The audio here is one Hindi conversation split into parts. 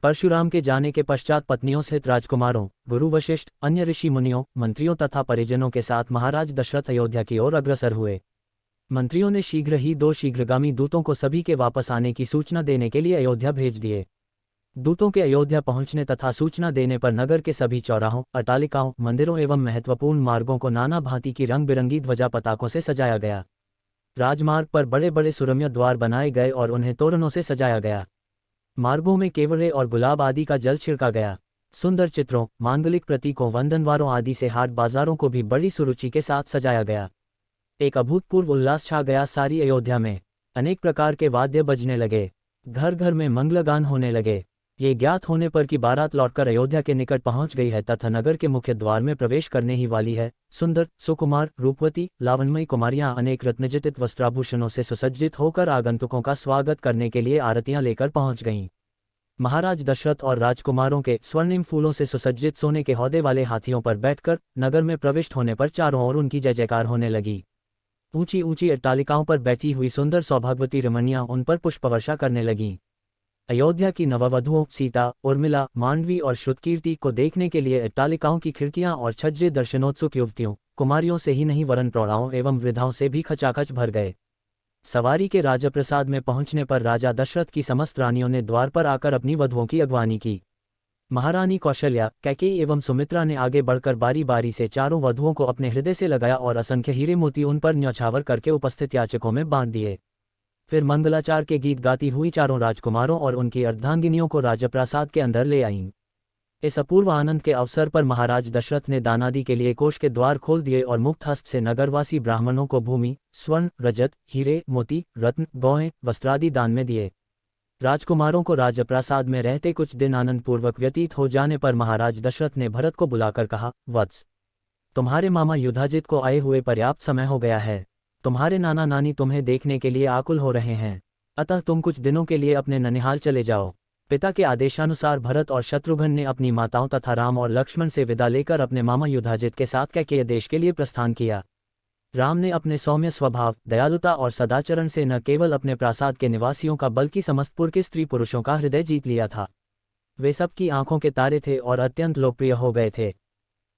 परशुराम के जाने के पश्चात पत्नियों सहित राजकुमारों, गुरु वशिष्ठ, अन्य ऋषि मुनियों, मंत्रियों तथा परिजनों के साथ महाराज दशरथ अयोध्या की ओर अग्रसर हुए। मंत्रियों ने शीघ्र ही 2 शीघ्रगामी दूतों को सभी के वापस आने की सूचना देने के लिए अयोध्या भेज दिए। दूतों के अयोध्या पहुंचने तथा सूचना देने पर नगर के सभी चौराहों, अट्टालिकाओं, मंदिरों एवं महत्वपूर्ण मार्गों को नाना भांति की रंग बिरंगी ध्वजा पताकों से सजाया गया। राजमार्ग पर बड़े बड़े सुरम्य द्वार बनाए गए और उन्हें तोरणों से सजाया गया। मार्गों में केवड़े और गुलाब आदि का जल छिड़का गया। सुंदर चित्रों, मांगलिक प्रतीकों, वंदनवारों आदि से हाट बाजारों को भी बड़ी सुरुचि के साथ सजाया गया। एक अभूतपूर्व उल्लास छा गया सारी अयोध्या में। अनेक प्रकार के वाद्य बजने लगे, घर घर में मंगलगान होने लगे। ये ज्ञात होने पर कि बारात लौटकर अयोध्या के निकट पहुंच गई है तथा नगर के मुख्य द्वार में प्रवेश करने ही वाली है, सुंदर, सुकुमार, रूपवती, लावण्यमयी कुमारियां अनेक रत्नजटित वस्त्राभूषणों से सुसज्जित होकर आगंतुकों का स्वागत करने के लिए आरतियां लेकर पहुंच गईं। महाराज दशरथ और राजकुमारों के स्वर्णिम फूलों से सुसज्जित सोने के हौदे वाले हाथियों पर बैठकर नगर में प्रविष्ट होने पर चारों ओर उनकी जय जयकार होने लगी। ऊंची ऊंची अट्टालिकाओं पर बैठी हुई सुंदर सौभाग्यवती रमणियां उन पर पुष्पवर्षा करने लगीं। अयोध्या की नववधुओं सीता, उर्मिला, मांडवी और श्रुतकीर्ति को देखने के लिए अट्टालिकाओं की खिड़कियां और छज्जे दर्शनोत्सुक युवतियों, कुमारियों से ही नहीं वरन प्रौढ़ाओं एवं वृद्धाओं से भी खचाखच भर गए। सवारी के राजप्रसाद में पहुंचने पर राजा दशरथ की समस्त रानियों ने द्वार पर आकर अपनी वधुओं की अगवानी की। महारानी कौशल्या, कैकेयी एवं सुमित्रा ने आगे बढ़कर बारी बारी से चारों वधुओं को अपने हृदय से लगाया और असंख्य हीरे मोती उन पर न्यौछावर करके उपस्थित याचकों में बांध दिए। फिर मंगलाचार के गीत गाती हुई चारों राजकुमारों और उनकी अर्धांगिनियों को राजप्रासाद के अंदर ले आईं। इस अपूर्व आनंद के अवसर पर महाराज दशरथ ने दानादि के लिए कोष के द्वार खोल दिए और मुक्त हस्त से नगरवासी ब्राह्मणों को भूमि, स्वर्ण, रजत, हीरे, मोती, रत्न, गौएं, वस्त्रादि दान में दिए। राजकुमारों को राजप्रासाद में रहते कुछ दिन आनंदपूर्वक व्यतीत हो जाने पर महाराज दशरथ ने भरत को बुलाकर कहा, वत्स, तुम्हारे मामा युधाजित को आए हुए पर्याप्त समय हो गया है। तुम्हारे नाना नानी तुम्हें देखने के लिए आकुल हो रहे हैं, अतः तुम कुछ दिनों के लिए अपने ननिहाल चले जाओ। पिता के आदेशानुसार भरत और शत्रुघ्न ने अपनी माताओं तथा राम और लक्ष्मण से विदा लेकर अपने मामा युधाजित के साथ कैकेय देश के लिए प्रस्थान किया। राम ने अपने सौम्य स्वभाव, दयालुता और सदाचरण से न केवल अपने प्रासाद के निवासियों का बल्कि समस्तपुर के स्त्री पुरुषों का हृदय जीत लिया था। वे सबकी आंखों के तारे थे और अत्यंत लोकप्रिय हो गए थे।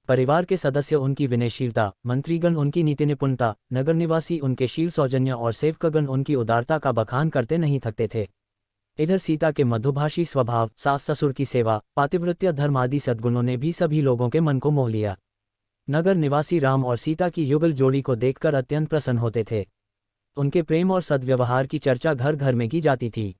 परिवार के सदस्य उनकी विनयशीलता, मंत्रीगण उनकी नीति निपुणता, नगर निवासी उनके शील सौजन्य और सेवकगण उनकी उदारता का बखान करते नहीं थकते थे। इधर सीता के मधुभाषी स्वभाव, सास ससुर की सेवा, पातिव्रत्य धर्म आदि सद्गुणों ने भी सभी लोगों के मन को मोह लिया। नगर निवासी राम और सीता की युगल जोड़ी को देखकर अत्यंत प्रसन्न होते थे। उनके प्रेम और सद्व्यवहार की चर्चा घर घर में की जाती थी।